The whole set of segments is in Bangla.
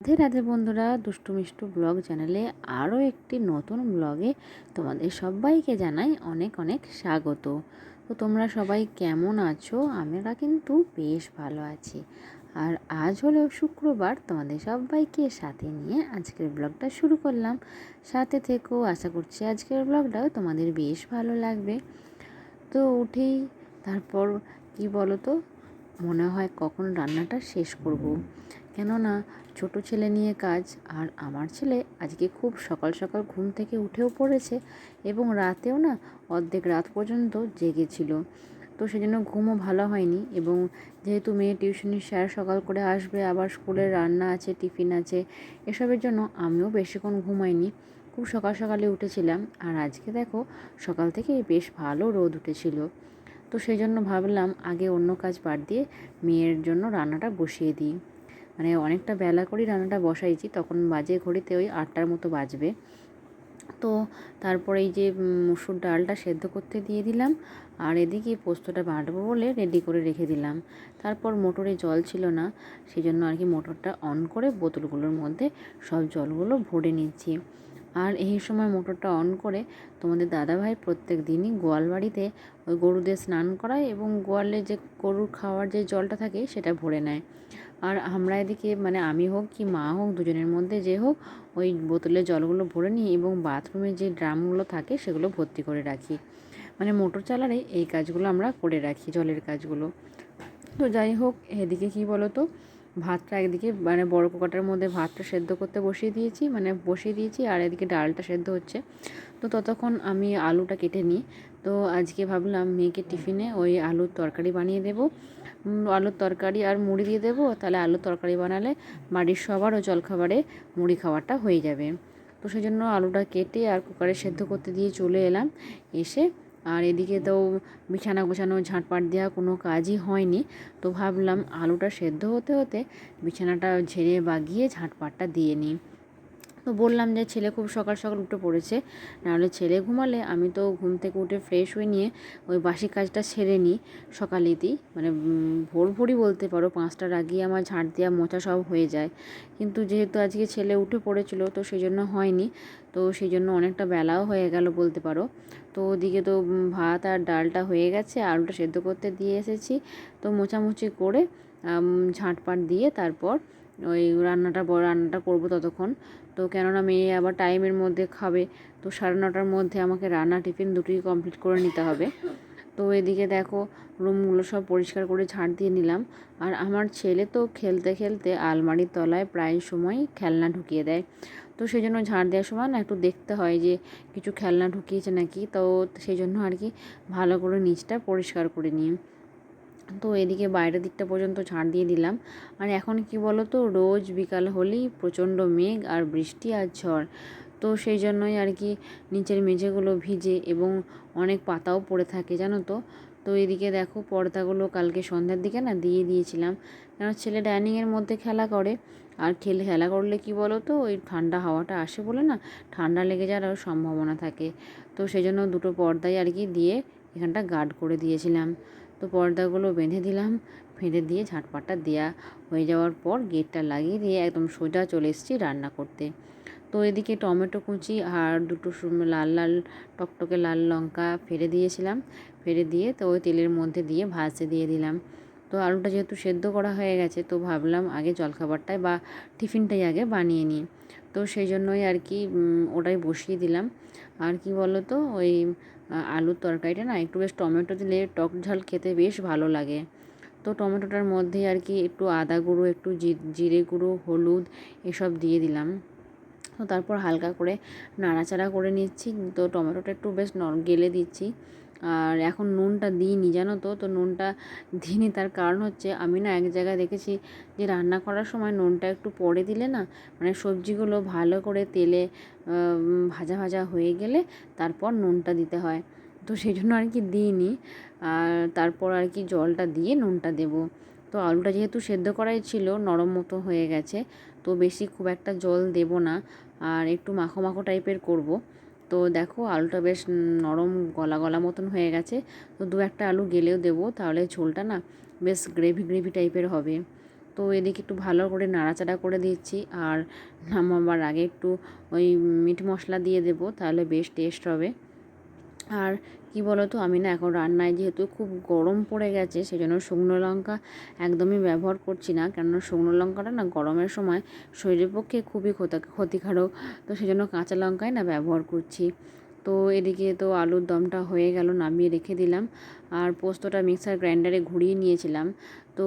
রাধে রাধে বন্ধুরা, দুষ্টু মিষ্টু ব্লগ চ্যানেলে আরও একটি নতুন ব্লগে তোমাদের সবাইকে জানাই অনেক অনেক স্বাগত। তো তোমরা সবাই কেমন আছো? আমরা কিন্তু বেশ ভালো আছি। আর আজ হলো শুক্রবার, তোমাদের সবাইকে সাথে নিয়ে আজকের ব্লগটা শুরু করলাম। সাথে থেকো, আশা করছি আজকের ব্লগটাও তোমাদের বেশ ভালো লাগবে। তো উঠেই তারপর কি বলো তো, মনে হয় কখন রান্নাটা শেষ করব। কেননা ছোট ছেলে নিয়ে কাজ, আর আমার ছেলে আজকে খুব সকাল সকাল ঘুম থেকে উঠেও পড়েছে এবং রাতেও না অর্ধেক রাত পর্যন্ত জেগেছিল। তো সেজন্য ঘুমও ভালো হয়নি, এবং যেহেতু মেয়ে টিউশনি স্যার সকাল করে আসবে, আবার স্কুলের রান্না আছে, টিফিন আছে, এসবের জন্য আমিও বেশিক্ষণ ঘুমাইনি। খুব সকাল সকালে উঠেছিলাম, আর আজকে দেখো সকাল থেকে বেশ ভালো রোদ উঠেছিল। তো সেই জন্য ভাবলাম আগে অন্য কাজ বাদ দিয়ে মেয়ের জন্য রান্নাটা বসিয়ে দিই। মানে অনেকটা বেলা করেই রান্নাটা বসাইছি, তখন বাজে ঘড়িতে ওই 8টার মতো বাজবে। তো তারপরে এই যে মসুর ডালটা সেদ্ধ করতে দিয়ে দিলাম, আর এদিকে পোস্তটা বাটবো বলে রেডি করে রেখে দিলাম। তারপর মোটরে জল ছিল না, সেই জন্য আর কি মোটরটা অন করে বোতলগুলোর মধ্যে সব জলগুলো ভরে নিচ্ছি। আর এই সময় মোটরটা অন করে তোমাদের দাদাভাই প্রত্যেক দিনই গোয়াল বাড়িতে ওই গরুদের স্নান করায়, এবং গোয়ালে যে গরুর খাওয়ার যে জলটা থাকে সেটা ভরে নেয়। আর আমরা এদিকে মানে আমি হোক কি মা হোক, দুজনের মধ্যে যে হোক, ওই বোতলে জলগুলো ভরে নিই এবং বাথরুমে যে ড্রামগুলো থাকে সেগুলো ভর্তি করে রাখি। মানে মোটর চালালে এই কাজগুলো আমরা করে রাখি, জলের কাজগুলো। তো যাই হোক, এদিকে কি বলো তো, ভাতটা একদিকে মানে বড় কুকারটার মধ্যে ভাতটা সেদ্ধ করতে বসিয়ে দিয়েছি, আর এদিকে ডালটা সেদ্ধ হচ্ছে। তো ততক্ষণ আমি আলুটা কেটে নিই। তো আজকে ভাবলাম মেয়েকে টিফিনে ওই আলুর তরকারি বানিয়ে দেবো। আলুর তরকারি আর মুড়ি দিয়ে দেবো, তাহলে আলুর তরকারি বানালে বাড়ির সবারও জলখাবারে মুড়ি খাওয়াটা হয়ে যাবে। তো সেই জন্য আলুটা কেটে আর কুকারে সেদ্ধ করতে দিয়ে চলে এলাম। এসে আর এদিকে তো বিছানা গোছানো, ঝাঁটপাট দেওয়া কোনো কাজই হয়নি। তো ভাবলাম আলুটা সেদ্ধ হতে হতে বিছানাটা ঝেড়ে বাগিয়ে ঝাঁটপাটটা দিয়ে নিই। তো বললাম যে ছেলে খুব সকাল সকাল উঠে পড়েছে, নাহলে ছেলে ঘুমালে আমি তো ঘুম থেকে উঠে ফ্রেশ হয়ে নিয়ে ওই বাসি কাজটা সেরে নিই সকালেতেই। মানে ভোর ভোরই বলতে পারো, 5টার আগেই আমার ঝাঁট দেওয়া মোছা সব হয়ে যায়। কিন্তু যেহেতু আজকে ছেলে উঠে পড়েছিল, তো সেই জন্য হয়নি। তো সেই জন্য অনেকটা বেলাও হয়ে গেল বলতে পারো। তো ওদিকে তো ভাত আর ডালটা হয়ে গেছে, আলুটা সেদ্ধ করতে দিয়ে এসেছি। তো মোছামুছি করে ঝাঁটপাট দিয়ে তারপর ওই রান্নাটা করবো ততক্ষণ। তো কেননা মেয়ে আবার টাইমের মধ্যে খাবে, তো 9:30টার মধ্যে আমাকে রান্না টিফিন দুটোই কমপ্লিট করে নিতে হবে। তো এদিকে দেখো রুমগুলো সব পরিষ্কার করে ঝাড় দিয়ে নিলাম। আর আমার ছেলে তো খেলতে খেলতে আলমারির তলায় প্রায় সময় খেলনা ঢুকিয়ে দেয়। তো সেই জন্য ঝাড় দেওয়ার সময় না একটু দেখতে হয় যে কিছু খেলনা ঢুকিয়েছে নাকি। তো সেই জন্য আর কি ভালো করে নিচটা পরিষ্কার করে নিই। তো এদিকে বাইরের দিকটা পর্যন্ত ঝাড় দিয়ে দিলাম। আর এখন কি বলো তো, রোজ বিকাল হলেই প্রচণ্ড মেঘ আর বৃষ্টি আর ঝড়। তো সেই জন্যই আর কি নিচের মেঝেগুলো ভিজে এবং অনেক পাতাও পড়ে থাকে জানো তো। তো এদিকে দেখো পর্দাগুলো কালকে সন্ধ্যার দিকে না দিয়ে দিয়েছিলাম, কারণ ছেলে ডাইনিংয়ের মধ্যে খেলা করে। আর খেলা করলে কি বলো তো, ওই ঠান্ডা হাওয়াটা আসে বলে না ঠান্ডা লেগে যাওয়ার সম্ভাবনা থাকে। তো সেই জন্য দুটো পর্দাই আর কি দিয়ে এখানটা গার্ড করে দিয়েছিলাম। তো পর্দাগুলো বেঁধে দিলাম, বেঁধে দিয়ে ঝাঁটপাটটা দেওয়া হয়ে যাওয়ার পর গেটটা লাগিয়ে দিয়ে একদম সোজা চলে এসেছি রান্না করতে। তো এদিকে টমেটো কুচি আর দুটো লাল লাল টকটকে লাল লঙ্কা ফেলে দিয়েছিলাম, ফেলে দিয়ে তো ওই তেলের মধ্যে দিয়ে ভাজতে দিয়ে দিলাম। তো আলুটা যেহেতু সেদ্ধ করা হয়ে গেছে, তো ভাবলাম আগে জলখাবারটাই বা টিফিনটাই আগে বানিয়ে নিই। তো সেই জন্যই আর কি ওটাই বসিয়ে দিলাম। আর কি বলো তো, ওই আলুর তরকারিটা না একটু বেশ টমেটো দিলে টক ঝাল খেতে বেশ ভালো লাগে। তো টমেটোটার মধ্যে আর কি একটু আদা গুঁড়ো, একটু জিরে গুঁড়ো, হলুদ এসব দিয়ে দিলাম। তো তারপর হালকা করে নাড়াচাড়া করে নিচ্ছি। তো টমেটোটা একটু বেশ গেলে দিচ্ছি। আর এখন নুনটা দিইনি জানো তো। তো নুনটা দিইনি, তার কারণ হচ্ছে আমি না এক জায়গায় দেখেছি যে রান্না করার সময় নুনটা একটু পরে দিলে না, মানে সবজিগুলো ভালো করে তেলে ভাজা ভাজা হয়ে গেলে তারপর নুনটা দিতে হয়। তো সেই জন্য আর কি দিইনি। আর তারপর আর কি জলটা দিয়ে নুনটা দেবো। তো আলুটা যেহেতু সেদ্ধ করাই ছিল, নরম মতো হয়ে গেছে, তো বেশি খুব একটা জল দেব না, আর একটু মাখো মাখো টাইপের করব। তো দেখো আলুটা বেশ নরম গলা গলা মতন হয়ে গেছে। তো দু একটা আলু গেলেও দেবো, তাহলে ঝোলটা না বেশ গ্রেভি গ্রেভি টাইপের হবে। তো তো এদিকে একটু ভালো করে নাড়াচাড়া করে দিচ্ছি, আর নামাবার আগে একটু ওই মিট মশলা দিয়ে দেবো, তাহলে বেশ টেস্ট হবে। আর কি বলো তো, আমি না এখন রান্নায় যেহেতু খুব গরম পড়ে গেছে, সেই জন্য শুকনো লঙ্কা একদমই ব্যবহার করছি না, কেননা শুকনো লঙ্কাটা না গরমের সময় শরীরের পক্ষে খুবই ক্ষতিকারক। তো সেই জন্য কাঁচা লঙ্কাই না ব্যবহার করছি। তো এদিকে তো আলুর দমটা হয়ে গেল, নামিয়ে রেখে দিলাম। আর পোস্তটা মিক্সার গ্রাইন্ডারে ঘুরিয়ে নিয়েছিলাম। তো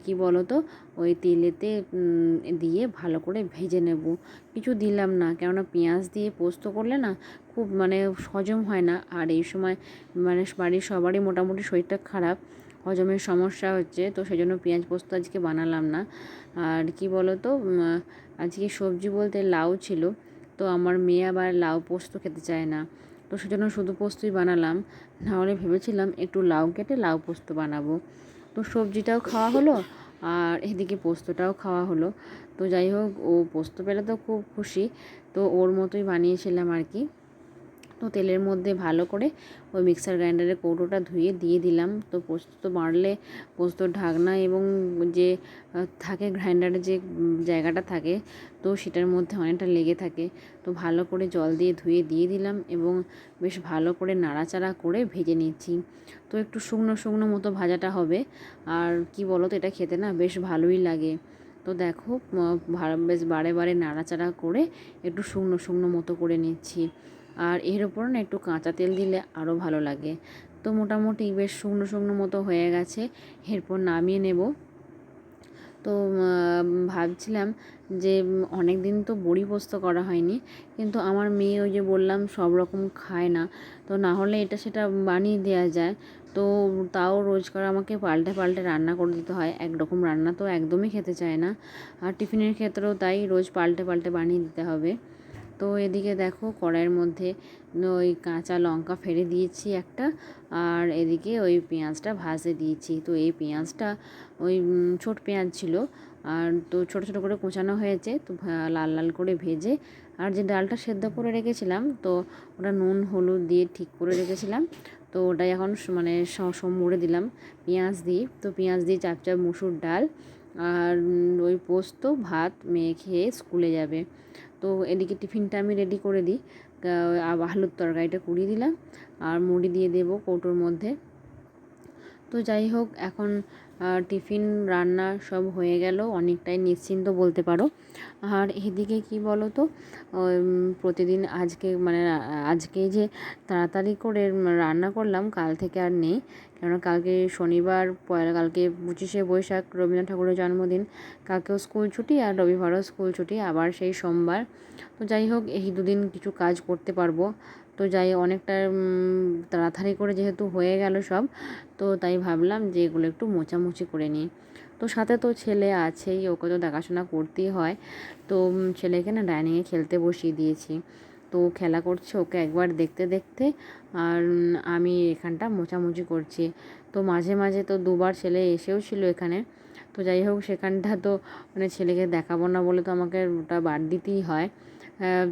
কি বলো তো, ওই তেলেতে দিয়ে ভালো করে ভেজে নেব। কিছু দিলাম না, কেননা পেঁয়াজ দিয়ে পোস্ত করলে না খুব মানে হজম হয় না। আর এই সময় মানে বাড়ির সবারই মোটামুটি শরীরটা খারাপ, হজমের সমস্যা হচ্ছে, তো সেই জন্য পেঁয়াজ পোস্ত আজকে বানালাম না। আর কি বলো তো, আজকে সবজি বলতে লাউ ছিল, তো আমার মেয়ে আবার লাউ পোস্ত খেতে চায় না, তো সেজন্য শুধু পোস্তই বানালাম। নাহলে ভেবেছিলাম একটু লাউ কেটে লাউ পোস্ত বানাবো। তো সবজিটাও খাওয়া হলো, আর এদিকে পোস্তটাও খাওয়া হলো। তো যাই হোক, ও পোস্ত পেলে তো খুব খুশি, তো ওর মতোই বানিয়েছিলাম আর কি। তো তেলের মধ্যে ভালো করে ওই মিক্সার গ্রাইন্ডারের কৌটোটা ধুয়ে দিয়ে দিলাম। তো পোস্ত তো বাড়লে পোস্তর ঢাকনা এবং যে থাকে গ্রাইন্ডারের যে জায়গাটা থাকে, তো সেটার মধ্যে অনেকটা লেগে থাকে। তো ভালো করে জল দিয়ে ধুয়ে দিয়ে দিলাম এবং বেশ ভালো করে নাড়াচাড়া করে ভেজে নিচ্ছি। তো একটু শুকনো শুকনো মতো ভাজাটা হবে। আর কি বলো তো, এটা খেতে না বেশ ভালোই লাগে। তো দেখো, বেশ বারে বারে নাড়াচাড়া করে একটু শুকনো শুকনো মতো করে নিচ্ছি। আর এর ওপর না একটু কাঁচা তেল দিলে আরও ভালো লাগে। তো মোটামুটি বেশ শুকনো শুকনো মতো হয়ে গেছে, এরপর নামিয়ে নেব। তো ভাবছিলাম যে অনেক দিন তো বড়ি পোস্ত করা হয়নি, কিন্তু আমার মেয়ে ওই যে বললাম সব রকম খায় না, তো না হলে এটা সেটা বানিয়ে দেওয়া যায়। তো তাও রোজকার আমাকে পাল্টে পাল্টে রান্না করে দিতে হয়, একরকম রান্না তো একদমই খেতে চায় না। আর টিফিনের ক্ষেত্রেও তাই, রোজ পাল্টে পাল্টে বানিয়ে দিতে হবে। তো এদিকে দেখো, কড়াইয়ের মধ্যে ওই কাঁচা লঙ্কা ফেলে দিয়েছি একটা, আর এদিকে ওই পেঁয়াজটা ভাজতে দিয়েছি। তো এই পেঁয়াজটা ওই ছোট পেঁয়াজ ছিল, আর তো ছোট ছোট করে কুচানো হয়েছে, তো লাল লাল করে ভেজে, আর যে ডালটা সেদ্ধ করে রেখেছিলাম, তো ওটা নুন হলুদ দিয়ে ঠিক করে রেখেছিলাম। তো ওটাই এখন মানে মুড়ে দিলাম পেঁয়াজ দিয়ে। তো পেঁয়াজ দিয়ে চাপ চাপ মুসুর ডাল আর ওই পোস্ত ভাত মেয়ে খেয়ে স্কুলে যাবে। তো এদিকে টিফিনটা আমি রেডি করে দিই। আলুর তরকারিটা কুড়িয়ে দিলাম, আর মুড়ি দিয়ে দেবো কৌটোর মধ্যে। তো যাই হোক, এখন টিফিন রান্না সব হয়ে গেল, অনেকটাই নিশ্চিন্ত বলতে পারো। আর এদিকে কি বলো তো, প্রতিদিন আজকে মানে আজকে যে তাড়াতাড়ি করে রান্না করলাম, কাল থেকে আর নেই, কেননা কালকে শনিবার, কালকে 25শে বৈশাখ রবীন্দ্রনাথ ঠাকুরের জন্মদিন, কালকেও স্কুল ছুটি আর রবিবারও স্কুল ছুটি, আবার সেই সোমবার। তো যাই হোক, এই দুদিন কিছু কাজ করতে পারবো। তো যাই অনেকটা তাড়াতাড়ি করে যেহেতু হয়ে গেল সব, তো তাই ভাবলাম যে এগুলো একটু মোছামুছি করে নিই। তো সাথে তো ছেলে আছেই, ওকে তো দেখাশোনা করতেই হয়। তো ছেলেকে না ডাইনিংয়ে খেলতে বসিয়ে দিয়েছি। তো খেলা করছে, ওকে একবার দেখতে দেখতে আর আমি এখানটা মোছামুছি করছি। তো মাঝে মাঝে তো দুবার ছেলে এসেও ছিল এখানে। তো যাই হোক, সেখানটা তো মানে ছেলেকে দেখাবো না বলে তো আমাকে ওটা বাদ দিতেই হয়।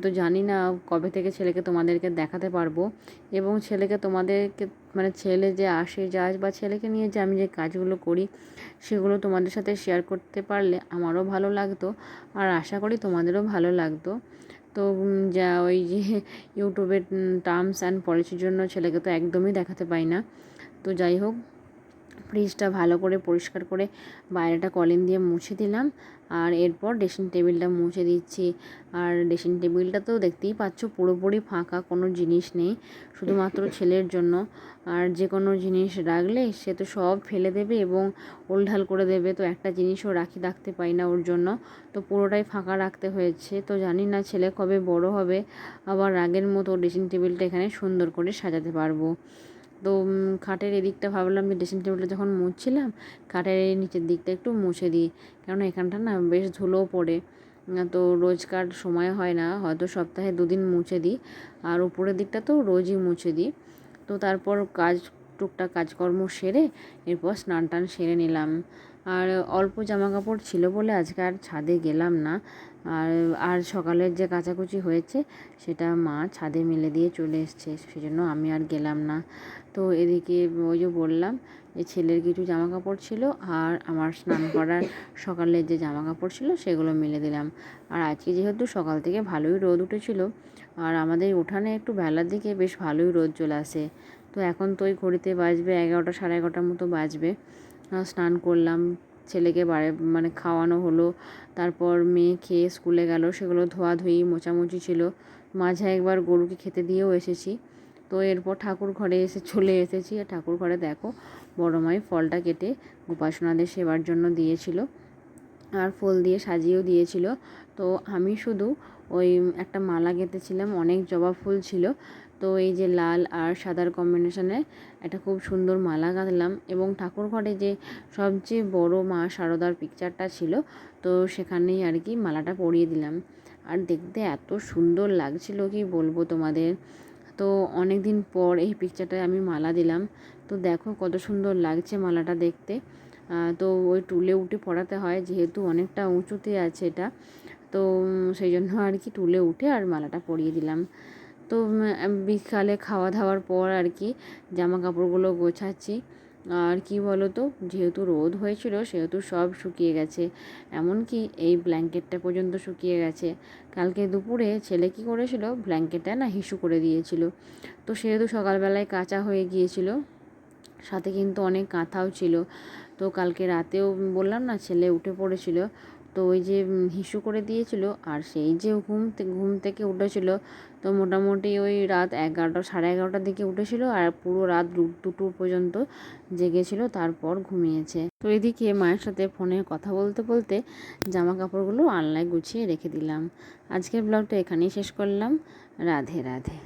তো জানি না কবে থেকে ছেলেকে তোমাদেরকে দেখাতে পারবো, এবং ছেলেকে তোমাদেরকে মানে ছেলে যে আসে যায় বা ছেলেকে নিয়ে যে আমি যে কাজগুলো করি সেগুলো তোমাদের সাথে শেয়ার করতে পারলে আমারও ভালো লাগতো, আর আশা করি তোমাদেরও ভালো লাগতো। তো যা ওই যে ইউটিউবের টার্মস অ্যান্ড পলিসির জন্য ছেলেকে তো একদমই দেখাতে পাই না। তো যাই হোক, ফ্রিজটা ভালো করে পরিষ্কার করে বাইরেটা কলিন দিয়ে মুছে দিলাম, আর এরপর ড্রেসিং টেবিলটা মুছে দিচ্ছি। আর ড্রেসিং টেবিলটা তো দেখতেই পাচ্ছ পুরোপুরি ফাঁকা, কোনো জিনিস নেই, শুধুমাত্র ছেলের জন্য। আর যে কোনো জিনিস রাখলে সে তো সব ফেলে দেবে এবং ওলঢাল করে দেবে, তো একটা জিনিসও রাখতে পাই না ওর জন্য, তো পুরোটাই ফাঁকা রাখতে হয়েছে। তো জানি না ছেলে কবে বড় হবে, আবার আগের মতো ড্রেসিং টেবিলটা এখানে সুন্দর করে সাজাতে পারবো। তো খাটের এদিকটা ভাবলাম যে ড্রেসিং টেবিলটা যখন মুছছিলাম, খাটের এই নিচের দিকটা একটু মুছে দিই, কেননা এখানটা না বেশ ধুলোও পড়ে। তো রোজকার সময় হয় না, হয়তো সপ্তাহে 2 দিন মুছে দিই, আর উপরের দিকটা তো রোজই মুছে দিই। তো তারপর টুকটাক কাজকর্ম সেরে এরপর স্নান টান সেরে নিলাম। আর অল্প জামা কাপড় ছিল বলে আজকে আর ছাদে গেলাম না। আর সকালের যে কাচাকুচি হয়েছে সেটা মা ছাদে মেলে দিয়ে চলে এসছে, সেজন্য আমি আর গেলাম না। তো এদিকে ওই যে বললাম যে ছেলের কিছু জামা কাপড় ছিল আর আমার স্নান করার সকালের যে জামা কাপড় ছিল সেগুলো মেলে দিলাম। আর আজকে যেহেতু সকাল থেকে ভালোই রোদ উঠেছিল, আর আমাদের উঠানে একটু বেলার দিকে বেশ ভালোই রোদ চলে আসে। তো এখন তো ওই ঘড়িতে বাজবে 11টা সাড়ে 11টার মতো বাজবে। স্নান করলাম, ছেলেকে খাওয়ানো হলো, তারপর মেয়ে খেয়ে স্কুলে গেল, সেগুলো ধোয়াধুয়ি মোছামুছি ছিল। মাঝে একবার গরুকে খেতে দিয়েও এসেছি। তো এরপর ঠাকুর ঘরে চলে এসেছি। আর ঠাকুর ঘরে দেখো বড় মাই ফলটা কেটে উপাসনাদের সেবার জন্য দিয়েছিল, আর ফুল দিয়ে সাজিয়েও দিয়েছিল। তো আমি শুধু ওই একটা মালা গেঁথেছিলাম, অনেক জবা ফুল ছিল। তো এই যে লাল আর সাদার কম্বিনেশনে একটা খুব সুন্দর মালা গাঁথলাম, এবং ঠাকুর ঘরে যে সবচেয়ে বড় মা শারদার পিকচারটা ছিল, তো সেখানেই আর কি মালাটা পরিয়ে দিলাম। আর দেখতে এত সুন্দর লাগছিল কি বলবো তোমাদের। তো অনেক দিন পর এই পিকচারটায় আমি মালা দিলাম। তো দেখো কত সুন্দর লাগছে মালাটা দেখতে। তো ওই টুলে উঠে পরাতে হয়, যেহেতু অনেকটা উঁচুতে আছে এটা, তো সেই জন্য আর কি টুলে উঠে আর মালাটা পরিয়ে দিলাম। তো বিকালে খাওয়া দাওয়ার পর আর কি জামা কাপড়গুলো গোছাচ্ছি। আর কি বলো তো, যেহেতু রোদ হয়েছিল সেহেতু সব শুকিয়ে গেছে, এমনকি এই ব্ল্যাঙ্কেটটা পর্যন্ত শুকিয়ে গেছে। কালকে দুপুরে ছেলে কী করেছিল, ব্ল্যাঙ্কেটটা না হিসু করে দিয়েছিল, তো সেহেতু সকালবেলায় কাঁচা হয়ে গিয়েছিল, সাথে কিন্তু অনেক কাঁথাও ছিল। তো কালকে রাতেও বললাম না ছেলে উঠে পড়েছিল, তো ওই যে হিসু করে দিয়েছিল, আর সেই যে ঘুম থেকে উঠেছিল, তো মোটামুটি ওই রাত 11টা সাড়ে 11টার দিকে উঠেছিল, আর পুরো রাত 2টো পর্যন্ত জেগেছিল, তারপর ঘুমিয়েছে। তো এদিকে মায়ের সাথে ফোনে কথা বলতে বলতে জামা কাপড়গুলো আলনায় গুছিয়ে রেখে দিলাম। আজকের ব্লগটা এখানেই শেষ করলাম। রাধে রাধে।